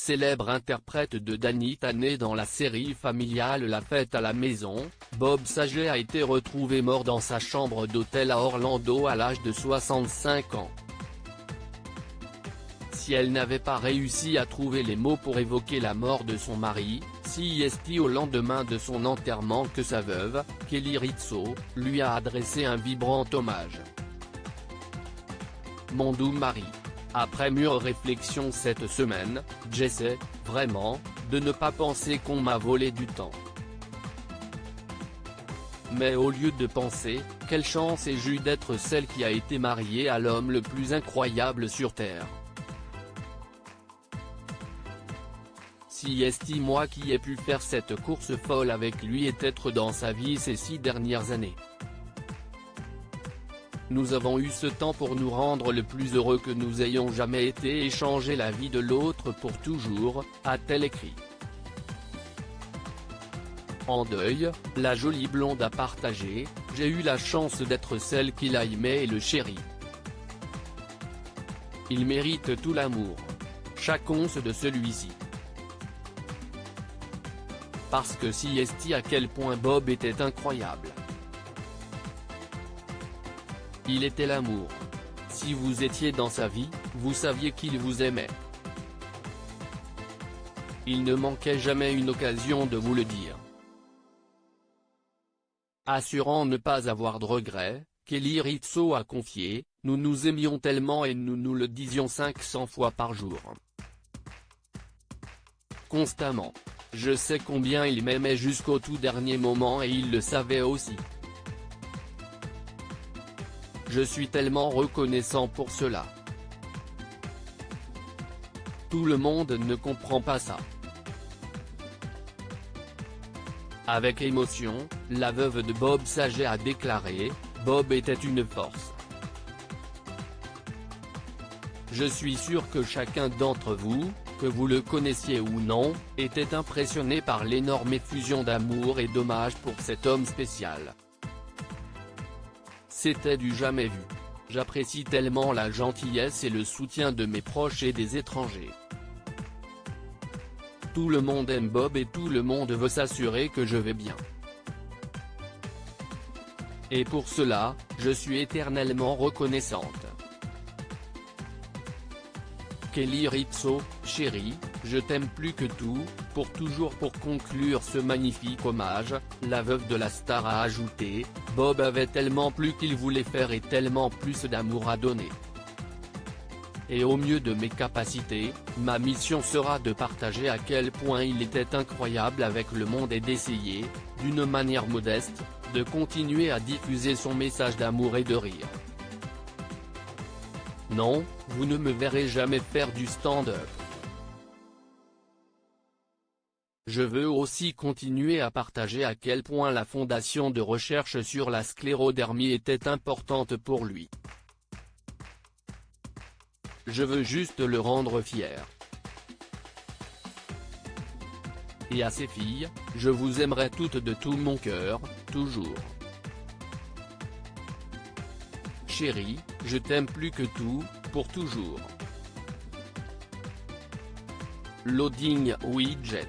célèbre interprète de Danita né dans la série familiale La Fête à la maison, Bob Saget a été retrouvé mort dans sa chambre d'hôtel à Orlando à l'âge de 65 ans. Si elle n'avait pas réussi à trouver les mots pour évoquer la mort de son mari, c'est au lendemain de son enterrement que sa veuve, Kelly Rizzo, lui a adressé un vibrant hommage. Mon doux mari. Après mûre réflexion cette semaine, j'essaie, vraiment, de ne pas penser qu'on m'a volé du temps. Mais au lieu de penser, quelle chance ai-je eu d'être celle qui a été mariée à l'homme le plus incroyable sur Terre. Si moi qui ai pu faire cette course folle avec lui et être dans sa vie ces 6 dernières années. Nous avons eu ce temps pour nous rendre le plus heureux que nous ayons jamais été et changer la vie de l'autre pour toujours, a-t-elle écrit. En deuil, la jolie blonde a partagé « J'ai eu la chance d'être celle qu'il a aimé et le chéri. Il mérite tout l'amour. Chaque once de celui-ci. Parce que si à quel point Bob était incroyable. Il était l'amour. Si vous étiez dans sa vie, vous saviez qu'il vous aimait. Il ne manquait jamais une occasion de vous le dire. » Assurant ne pas avoir de regrets, Kelly Rizzo a confié « Nous nous aimions tellement et nous nous le disions 500 fois par jour. Constamment. Je sais combien il m'aimait jusqu'au tout dernier moment et il le savait aussi. Je suis tellement reconnaissant pour cela. Tout le monde ne comprend pas ça. » Avec émotion, la veuve de Bob Saget a déclaré « Bob était une force. Je suis sûr que chacun d'entre vous, que vous le connaissiez ou non, était impressionné par l'énorme effusion d'amour et d'hommage pour cet homme spécial. C'était du jamais vu. J'apprécie tellement la gentillesse et le soutien de mes proches et des étrangers. Tout le monde aime Bob et tout le monde veut s'assurer que je vais bien. Et pour cela, je suis éternellement reconnaissante. Kelly Rizzo, chérie, je t'aime plus que tout, pour toujours. » Pour conclure ce magnifique hommage, la veuve de la star a ajouté « Bob avait tellement plus qu'il voulait faire et tellement plus d'amour à donner. Et au mieux de mes capacités, ma mission sera de partager à quel point il était incroyable avec le monde et d'essayer, d'une manière modeste, de continuer à diffuser son message d'amour et de rire. Non, vous ne me verrez jamais faire du stand-up. Je veux aussi continuer à partager à quel point la fondation de recherche sur la sclérodermie était importante pour lui. Je veux juste le rendre fier. Et à ses filles, je vous aimerai toutes de tout mon cœur, toujours. Chérie, je t'aime plus que tout, pour toujours. Loading Widget.